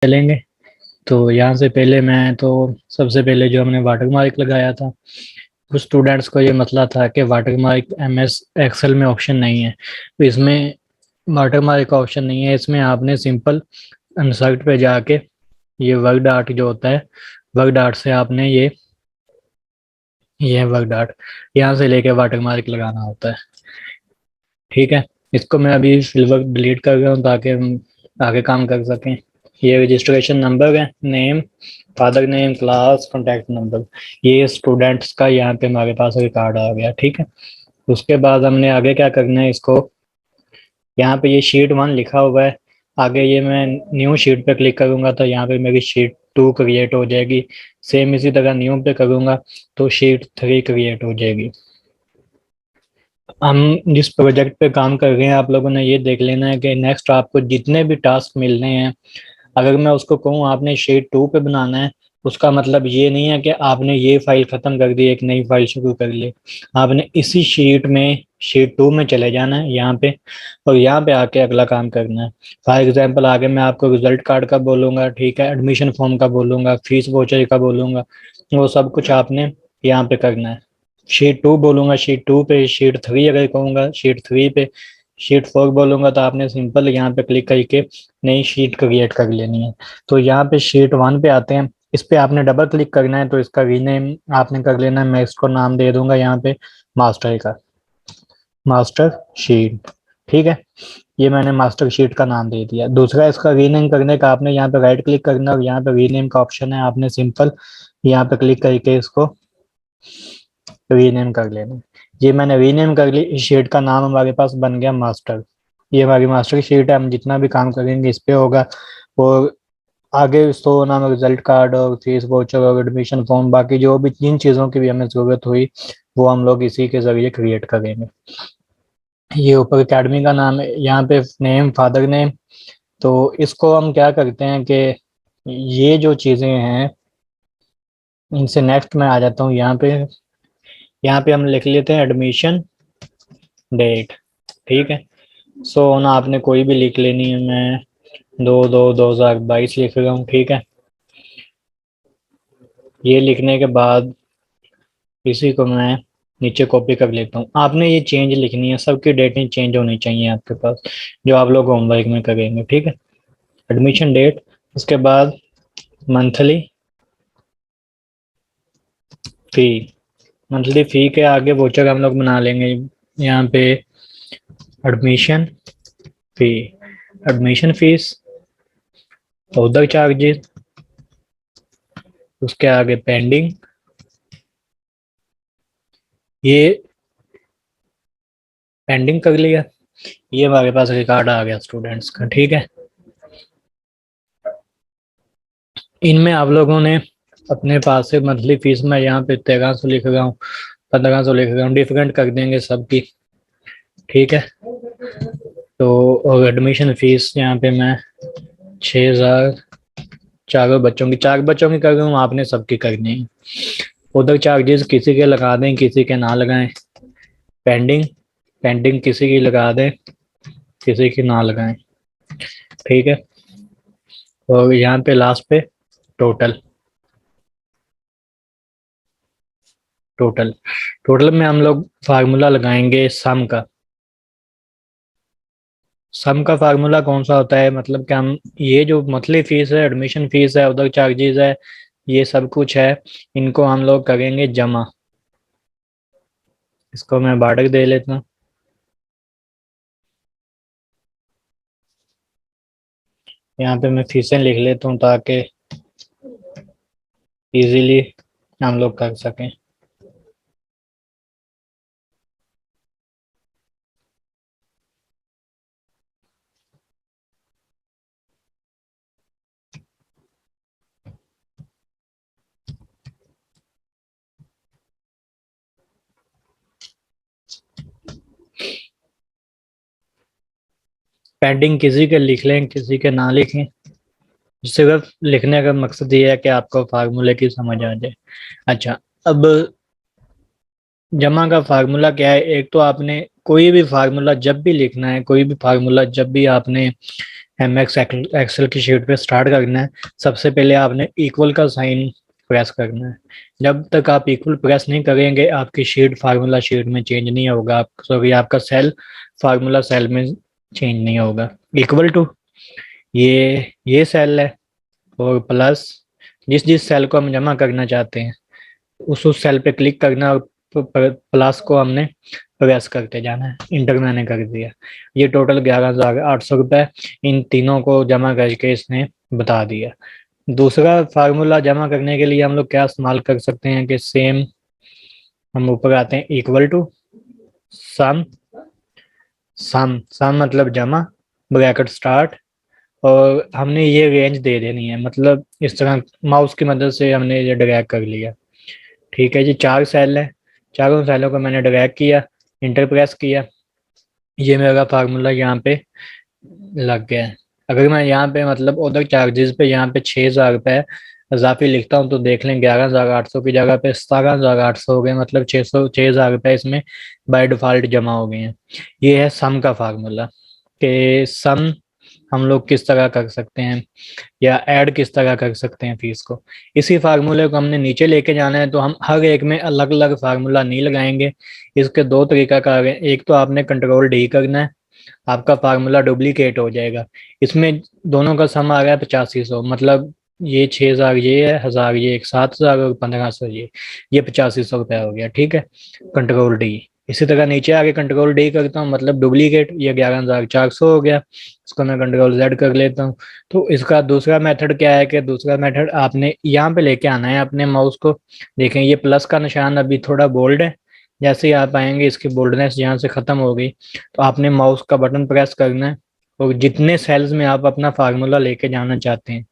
चलेंगे। तो यहाँ से पहले मैं तो सबसे पहले जो हमने वाटर मार्क लगाया था, कुछ स्टूडेंट्स को ये मसला था कि वाटर मार्क एमएस एक्सेल में ऑप्शन नहीं है। तो इसमें वाटर मार्क का ऑप्शन नहीं है, इसमें आपने सिंपल इंसर्ट पे जाके ये वर्ड आर्ट जो होता है, वर्ड आर्ट से आपने ये वर्ड आर्ट यहाँ से लेके वाटर मार्क लगाना होता है। ठीक है, इसको मैं अभी फिलहाल डिलीट कर रहा हूँ ताकि हम आगे काम कर सकें। ये रजिस्ट्रेशन नंबर है, name, father name, class, contact number, ये स्टूडेंट्स का यहाँ पे हमारे पास रिकॉर्ड आ गया। ठीक है, उसके बाद हमने आगे क्या करना है, इसको यहाँ पे ये शीट 1 लिखा हुआ है, आगे ये मैं न्यू शीट पे क्लिक करूंगा तो यहाँ पे मेरी शीट 2 क्रिएट हो जाएगी। सेम इसी तरह न्यू पे करूंगा तो शीट 3 क्रिएट हो जाएगी। हम जिस प्रोजेक्ट पे काम कर रहे हैं, आप लोगों ने ये देख लेना है कि नेक्स्ट आपको जितने भी टास्क मिलने हैं, अगर मैं उसको कहूँ आपने शीट 2 पे बनाना है, उसका मतलब ये नहीं है कि आपने ये फाइल खत्म कर दी, एक नई फाइल शुरू कर ली। आपने इसी शीट में शीट 2 में चले जाना है यहाँ पे, और यहाँ पे आके अगला काम करना है। फॉर एग्जाम्पल आगे मैं आपको रिजल्ट कार्ड का बोलूंगा, ठीक है, एडमिशन फॉर्म का बोलूंगा, फीस वोचर का बोलूंगा, वो सब कुछ आपने यहाँ पे करना है। शीट 2 बोलूंगा, शीट 2 पे, शीट 3 अगर कहूँगा शीट 3 पे, शीट 4 बोलूंगा तो आपने सिंपल यहाँ पे क्लिक करके नई शीट क्रिएट कर लेनी है। तो यहाँ पे शीट 1 पे आते हैं, इस पे आपने डबल क्लिक करना है, तो इसका रीनेम आपने कर लेना है। मैं इसको नाम दे दूंगा यहाँ पे मास्टर का, मास्टर शीट। ठीक है, ये मैंने मास्टर शीट का नाम दे दिया। दूसरा, इसका रीनेम करने का आपने यहाँ पे राइट क्लिक करना है और यहाँ पे रीनेम का ऑप्शन है, आपने सिंपल यहाँ पे क्लिक करके इसको रीनेम कर लेना। ये मैंने रीनेम कर ली, इस शीट का नाम हमारे पास बन गया मास्टर। ये हमारी मास्टर शीट है, हम जितना भी काम करेंगे इस पे होगा। और आगे तो नाम रिजल्ट कार्ड और फीस वाउचर और एडमिशन फॉर्म, बाकी जो भी जिन चीज़ों की भी हमें ज़रूरत हुई वो हम लोग इसी के ज़रिए क्रिएट करेंगे। ये ऊपर एकेडमी का नाम है, यहाँ पे नेम, फादर नेम। तो इसको हम क्या करते हैं कि ये जो चीज़ें हैं इनसे नेक्स्ट में आ जाता हूँ यहाँ पे। यहाँ पे हम लिख लेते हैं एडमिशन डेट। ठीक है, सो ना आपने कोई भी लिख लेनी है, मैं 2/2/2022 लिख रहा हूँ। ठीक है, ये लिखने के बाद इसी को मैं नीचे कॉपी कर लेता हूँ। आपने ये चेंज लिखनी है, सबकी डेटें चेंज होनी चाहिए आपके पास जो आप लोग होमवर्क में करेंगे। ठीक है, एडमिशन डेट, उसके बाद मंथली फी, मंथली फी के आगे वोचर हम लोग बना लेंगे यहाँ पे admission fee, admission fees, other charges, उसके आगे पेंडिंग। ये पेंडिंग कर लिया, ये हमारे पास रिकॉर्ड आ गया स्टूडेंट्स का। ठीक है, इनमें आप लोगों ने अपने पास से मंथली फीस में यहाँ पे 1300 लिख रहा हूँ, 1500 लिख रहा हूँ, डिफरेंट कर देंगे सबकी। ठीक है, तो और एडमिशन फीस यहाँ पे मैं 6000, चारों बच्चों की, 4 बच्चों की कर रहा हूँ, आपने सबकी करनी है। उधर चार्जेस किसी के लगा दें, किसी के ना लगाएं। पेंडिंग, पेंडिंग किसी की लगा दें, किसी की ना लगाएं। ठीक है, और यहाँ पे लास्ट पे टोटल, टोटल टोटल में हम लोग फार्मूला लगाएंगे सम का। सम का फार्मूला कौन सा होता है, मतलब कि हम ये जो मंथली फीस है, एडमिशन फीस है, उधर चार्जेस है, ये सब कुछ है, इनको हम लोग करेंगे जमा। इसको मैं बाड़क दे लेता हूँ, यहाँ पे मैं फीसें लिख लेता हूँ ताकि इजीली हम लोग कर सकें। पेंडिंग किसी के लिख लें, किसी के ना लिखें, सिर्फ लिखने का मकसद ये है कि आपको फार्मूले की समझ आ जाए। अच्छा, अब जमा का फार्मूला क्या है? एक तो आपने कोई भी फार्मूला जब भी लिखना है, कोई भी फार्मूला जब भी आपने एमएक्स एक्सेल की शीट पे स्टार्ट करना है, सबसे पहले आपने इक्वल का साइन प्रेस करना है। जब तक आप इक्वल प्रेस नहीं करेंगे आपकी शीट फार्मूला शीट में चेंज नहीं होगा, सॉरी आपका सेल फार्मूला सेल में चेंज नहीं होगा। इक्वल टू ये सेल है, और प्लस जिस जिस सेल को हम जमा करना चाहते हैं उस सेल पे क्लिक करना, और प्लस को हमने प्रेस करते जाना है। इंटर मैंने कर दिया। ये टोटल 11,800 रुपये इन तीनों को जमा करके इसने बता दिया। दूसरा फार्मूला जमा करने के लिए हम लोग क्या इस्तेमाल कर सकते हैं कि सेम हम ऊपर आते हैं, इक्वल टू सम, सम सम मतलब जमा, ब्रैकेट स्टार्ट, और हमने ये रेंज दे देनी है, मतलब इस तरह माउस की मदद से हमने ये ड्रैग कर लिया। ठीक है जी, 4 सेल है, चारों सेलों को मैंने ड्रैग किया, इंटर प्रेस किया, ये मेरा फार्मूला यहाँ पे लग गया है। अगर मैं यहाँ पे मतलब अदर चार्जेस पे यहाँ पे 6,000 रुपये इजाफी लिखता हूँ तो देख लें 11,800 की जगह पे 17,800 हो गए, मतलब 6,000 रुपये इसमें बाय डिफॉल्ट जमा हो गए हैं। ये है सम का फार्मूला, कि सम हम लोग किस तरह कर सकते हैं या ऐड किस तरह कर सकते हैं फीस को। इसी फार्मूले को हमने नीचे लेके जाना है, तो हम हर एक में अलग अलग फार्मूला नहीं लगाएंगे। इसके दो तरीका कार हैं, एक तो आपने कंट्रोल डी करना है, आपका फार्मूला डुप्लीकेट हो जाएगा। इसमें दोनों का सम आ रहा है 8500, मतलब ये 6,000 ये है, 1,000 ये, एक 7,000 और 1,500 ये 8500 रुपया हो गया। ठीक है, कंट्रोल डी। इसी तरह नीचे आके कंट्रोल डी करता हूँ, मतलब डुप्लीकेट, ये 11,400 हो गया। इसको मैं कंट्रोल जेड कर लेता हूँ। तो इसका दूसरा मेथड क्या है कि दूसरा मेथड आपने यहाँ पे लेके आना है अपने माउस को। देखें ये प्लस का निशान अभी थोड़ा बोल्ड है, जैसे ही आप आएंगे इसकी बोल्डनेस यहाँ से खत्म हो गई, तो आपने माउस का बटन प्रेस करना है, और जितने सेल्स में आप अपना फार्मूला लेके जाना चाहते हैं,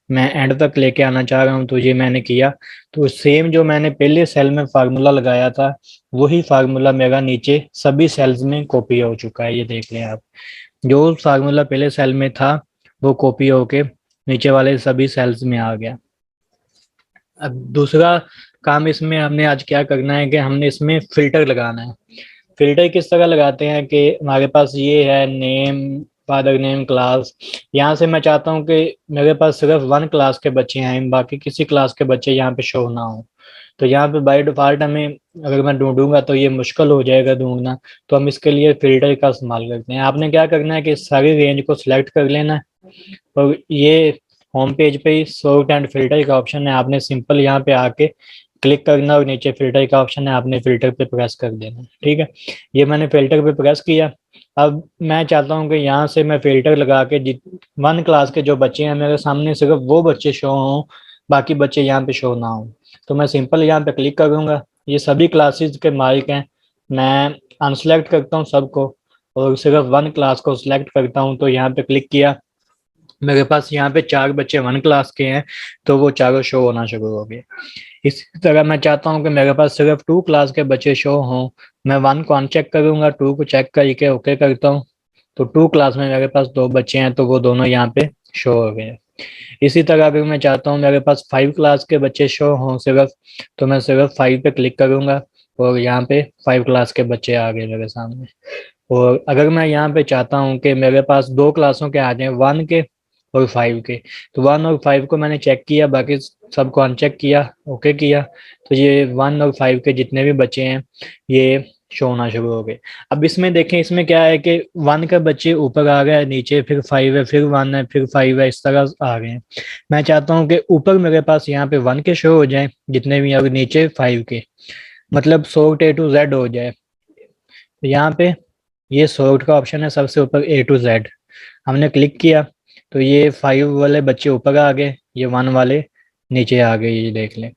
मैं एंड तक लेके आना चाह रहा हूँ तो ये मैंने किया। तो सेम जो मैंने पहले सेल में फार्मूला लगाया था वही फार्मूला मेरा नीचे सभी सेल्स में कॉपी हो चुका है। ये देख लें आप, जो फार्मूला पहले सेल में था वो कॉपी होके नीचे वाले सभी सेल्स में आ गया। अब दूसरा काम इसमें हमने आज क्या करना है कि हमने इसमें फिल्टर लगाना है। फिल्टर किस तरह लगाते हैं कि हमारे पास ये है नेम, फादर नेम, क्लास। यहाँ से मैं चाहता हूँ कि मेरे पास सिर्फ 1 क्लास के बच्चे हैं, बाकी किसी क्लास के बच्चे यहाँ पे शो ना हो। तो यहाँ पे बाय डिफॉल्ट हमें, अगर मैं ढूंढूंगा तो ये मुश्किल हो जाएगा ढूंढना, तो हम इसके लिए फिल्टर का इस्तेमाल करते हैं। आपने क्या करना है कि सारी रेंज को सिलेक्ट कर लेना है, और ये होम पेज पे ही सॉर्ट एंड फिल्टर का ऑप्शन है, आपने सिंपल यहाँ पे आके क्लिक करना, और नीचे फिल्टर का ऑप्शन है, आपने फिल्टर पे प्रेस कर देना। ठीक है, ये मैंने फिल्टर पे प्रेस किया। अब मैं चाहता हूँ कि यहाँ से मैं फिल्टर लगा के 1 क्लास के जो बच्चे हैं मेरे सामने सिर्फ वो बच्चे शो हों, बाकी बच्चे यहाँ पे शो ना हो। तो मैं सिंपल यहाँ पे क्लिक करूँगा, ये सभी क्लासेस के मालिक हैं, मैं अनसेलेक्ट करता हूँ सबको, और सिर्फ 1 क्लास को सिलेक्ट करता हूँ। तो यहाँ पे क्लिक किया, मेरे पास यहाँ पे 4 बच्चे 1 क्लास के हैं, तो वो चारों शो होना शुरू हो गए। इसी तरह मैं चाहता हूँ कि मेरे पास सिर्फ 2 क्लास के बच्चे शो हों, मैं 1 को अनचेक करूंगा, 2 को चेक करके ओके करता हूँ। तो 2 क्लास में मेरे पास 2 बच्चे हैं, तो वो दोनों यहाँ पे शो हो गए। इसी तरह अगर मैं चाहता हूँ मेरे पास 5 क्लास के बच्चे शो हों सिर्फ, तो मैं सिर्फ 5 पे क्लिक करूंगा, और यहाँ पे 5 क्लास के बच्चे आ गए मेरे सामने। और अगर मैं यहाँ पे चाहता हूँ कि मेरे पास 2 क्लासों के आ जाए, 1 के और 5 के, तो 1 और 5 को मैंने चेक किया, बाकी सबको अनचेक किया, ओके किया, तो ये 1 और 5 के जितने भी बच्चे हैं ये शो होना शुरू हो गए। अब इसमें देखें, इसमें क्या है कि 1 के बच्चे ऊपर आ गए, नीचे फिर 5 है, फिर 1 है, फिर 5 है, इस तरह आ गए हैं। मैं चाहता हूँ कि ऊपर मेरे पास यहाँ पे 1 के शो हो जाए जितने भी, और नीचे 5 के, मतलब सॉर्ट ए टू जेड हो जाए। तो यहाँ पे ये सॉर्ट का ऑप्शन है सबसे ऊपर, ए टू जेड, हमने क्लिक किया तो ये 5 वाले बच्चे ऊपर आ गए, ये 1 वाले नीचे आ गए। ये देख लें,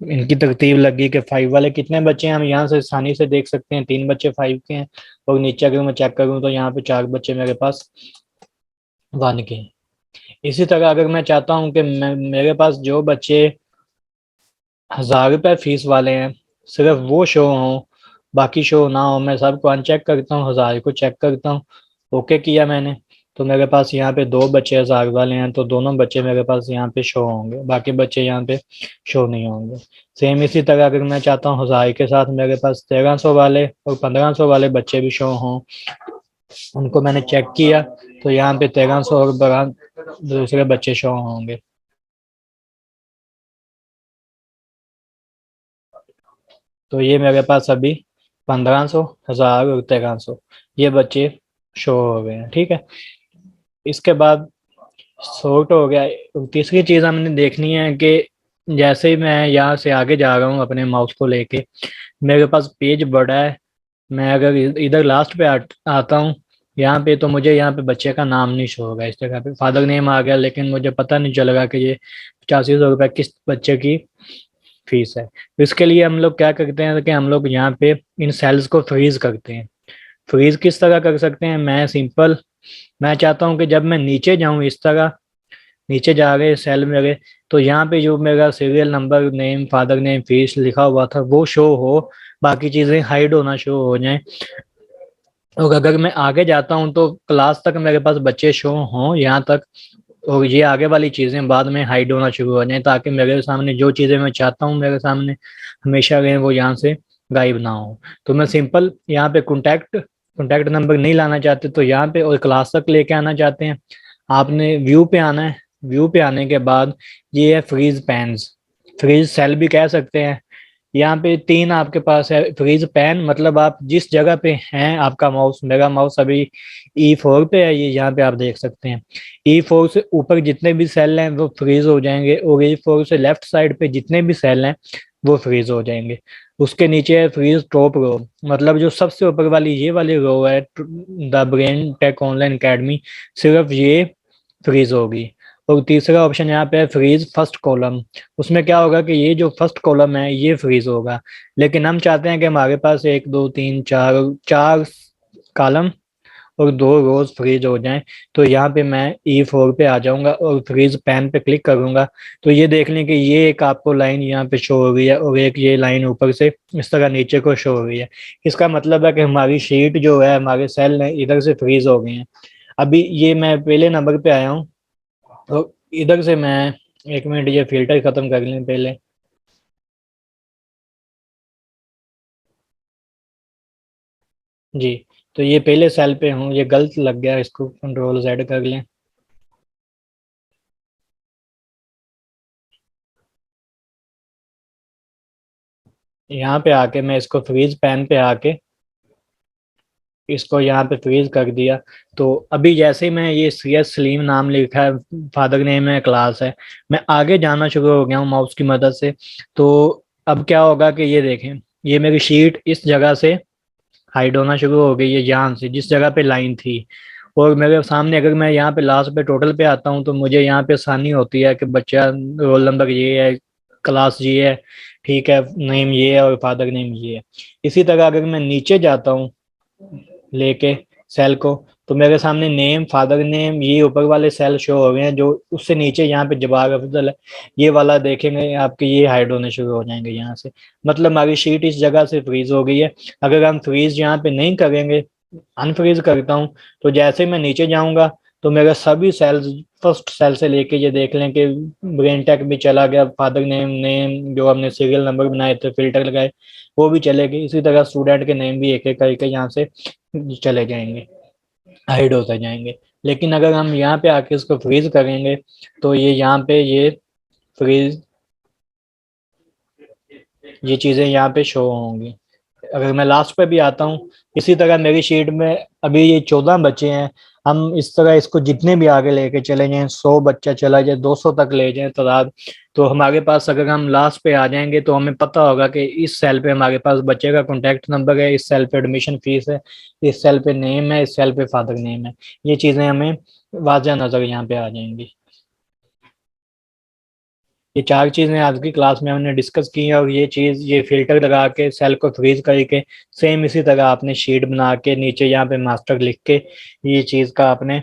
इनकी तरतीब लगी कि 5 वाले कितने बच्चे हैं, हम यहाँ से आसानी से देख सकते हैं, 3 बच्चे 5 के हैं, और नीचे अगर मैं चेक करूँ तो यहाँ पे 4 बच्चे मेरे पास 1 के हैं। इसी तरह अगर मैं चाहता हूँ कि मेरे पास जो बच्चे 1,000 रुपये फीस वाले हैं सिर्फ वो शो हों, बाकी शो ना हो, मैं सबको अनचेक करता हूँ, 1,000 को चेक करता हूँ, ओके किया मैंने। तो मेरे पास यहाँ पे 2 बच्चे साग वाले हैं, तो दोनों बच्चे मेरे पास यहाँ पे शो होंगे, बाकी बच्चे यहाँ पे शो नहीं होंगे। सेम इसी तरह अगर मैं चाहता हूँ हज़ार के साथ मेरे पास 1300 वाले और 1500 वाले बच्चे भी शो हों, उनको मैंने चेक किया तो यहाँ पे 1300 और दूसरे बच्चे शो होंगे। तो ये मेरे पास अभी 1500, 1000 और 1300 ये बच्चे शो हो गए हैं। ठीक है, इसके बाद सॉर्ट हो गया। तीसरी चीज हमने देखनी है कि जैसे ही मैं यहाँ से आगे जा रहा हूँ अपने माउस को लेके, मेरे पास पेज बड़ा है, मैं अगर इधर लास्ट पे आता हूँ यहाँ पे, तो मुझे यहाँ पे बच्चे का नाम नहीं शो होगा। इस जगह पे फादर नेम आ गया, लेकिन मुझे पता नहीं चलेगा कि ये 8500 रुपये किस बच्चे की फीस है। तो इसके लिए हम लोग क्या करते हैं कि हम लोग यहाँ पे इन सेल्स को फ्रीज करते हैं। फ्रीज किस तरह कर सकते हैं, मैं चाहता हूँ कि जब मैं नीचे जाऊँ, इस तरह नीचे जा रहे सेल में गए, तो यहाँ पे जो मेरा serial number, name, father name, fees लिखा हुआ था वो शो हो, बाकी चीजें हाइड होना शुरू हो जाएं। और अगर मैं आगे जाता हूँ तो क्लास तक मेरे पास बच्चे शो हों यहाँ तक, और ये आगे वाली चीजें बाद में हाइड होना शुरू हो जाए, ताकि मेरे सामने जो चीजें मैं चाहता हूँ मेरे सामने हमेशा रहे, वो यहाँ से गायब ना हो। तो मैं सिंपल यहाँ पे कॉन्टैक्ट नंबर नहीं लाना चाहते तो यहाँ पे, और क्लास तक लेके आना चाहते हैं, आपने व्यू पे आना है। व्यू पे आने के बाद ये है फ्रीज पैन्स, फ्रीज सेल भी कह सकते हैं। यहाँ पे 3 आपके पास है फ्रीज पैन, मतलब आप जिस जगह पे हैं आपका माउस, मेरा माउस अभी E4 पे है, ये यहाँ पे आप देख सकते हैं। E4 से ऊपर जितने भी सेल हैं वो फ्रीज हो जाएंगे, और E4 से लेफ्ट साइड पे जितने भी सेल हैं वो फ्रीज हो जाएंगे। उसके नीचे है फ्रीज टॉप रो, मतलब जो सबसे ऊपर वाली ये वाली रो है, the brain tech online academy, सिर्फ ये फ्रीज होगी। और तीसरा ऑप्शन यहाँ पे है फ्रीज फर्स्ट कॉलम, उसमें क्या होगा कि ये जो फर्स्ट कॉलम है ये फ्रीज होगा, लेकिन हम चाहते हैं कि हमारे पास 1 2 3 4 कॉलम और 2 रोज फ्रीज हो जाएं। तो यहाँ पे मैं E4 पे आ जाऊंगा और फ्रीज पैन पे क्लिक करूंगा, तो ये देख लें कि ये एक आपको लाइन यहाँ पे शो हो रही है, और एक ये लाइन ऊपर से इस तरह नीचे को शो हो रही है। इसका मतलब है कि हमारी शीट जो है, हमारे सेल ने इधर से फ्रीज हो गए हैं। अभी ये मैं पहले नंबर पे आया हूँ, तो इधर से मैं, 1 मिनट ये फिल्टर खत्म कर लें पहले। जी, तो ये पहले सेल पे हूँ, ये गलत लग गया, इसको Ctrl Z कर लें। यहाँ पे आके मैं इसको फ्रीज पैन पे आके इसको यहाँ पे फ्रीज कर दिया। तो अभी जैसे ही मैं ये CS सलीम नाम लिखा है, फादर नेम है, क्लास है, मैं आगे जाना शुरू हो गया हूँ माउस की मदद से। तो अब क्या होगा कि ये देखें, ये मेरी शीट इस जगह से हाइड होना शुरू हो गई है, यहाँ से जिस जगह पे लाइन थी। और मेरे सामने अगर मैं यहाँ पे लास्ट पे टोटल पे आता हूँ तो मुझे यहाँ पे आसानी होती है कि बच्चा रोल नंबर ये है, क्लास ये है, ठीक है, नेम ये है और फादर नेम ये है। इसी तरह अगर मैं नीचे जाता हूँ लेके सेल को, तो मेरे सामने नेम, फादर नेम, ये ऊपर वाले सेल शो हो गए हैं, जो उससे नीचे यहाँ पे जवाब अफजल है, ये वाला देखेंगे आपके, ये हाइड होने शुरू हो जाएंगे यहाँ से। मतलब हमारी शीट इस जगह से फ्रीज हो गई है। अगर हम फ्रीज यहाँ पे नहीं करेंगे, अनफ्रीज करता हूँ, तो जैसे मैं नीचे जाऊंगा तो मेरे सभी सेल्स, फर्स्ट सेल से लेके ये देख लें कि ब्रेन टेक भी चला गया, फादर नेम, नेम जो हमने सीरियल नंबर बनाए थे, फिल्टर लगाए, वो भी चले गए। इसी तरह स्टूडेंट के नेम भी एक एक करके यहाँ से चले जाएंगे, हाइड होते जाएंगे। लेकिन अगर हम यहाँ पे आके इसको फ्रीज करेंगे, तो ये यहाँ पे ये फ्रीज, ये चीजें यहाँ पे शो होंगी। अगर मैं लास्ट पे भी आता हूँ, इसी तरह मेरी शीट में अभी ये 14 बच्चे हैं। हम इस तरह इसको जितने भी आगे लेके चले जाएं, 100 बच्चा चला जाए, 200 तक ले जाए तादाद, तो हमारे पास अगर हम लास्ट पे आ जाएंगे तो हमें पता होगा कि इस सेल पे हमारे पास बच्चे का कॉन्टैक्ट नंबर है, इस सेल पे एडमिशन फीस है, इस सेल पे नेम है, इस सेल पे फादर नेम है। ये चीजें हमें वाजह नजर यहाँ पे आ जाएंगी। ये 4 चीजें आज की क्लास में हमने डिस्कस की हैं, और ये चीज, ये फिल्टर लगा के सेल को फ्रीज करके, सेम इसी तरह आपने शीट बना के नीचे यहाँ पे मास्टर लिख के ये चीज का आपने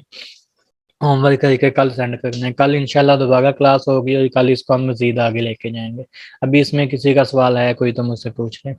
होमवर्क करके कल सेंड करना है। कल इंशाल्लाह दोबारा क्लास होगी और कल इसको हम मजीद आगे लेके जाएंगे। अभी इसमें किसी का सवाल है कोई तो मुझसे पूछ ले।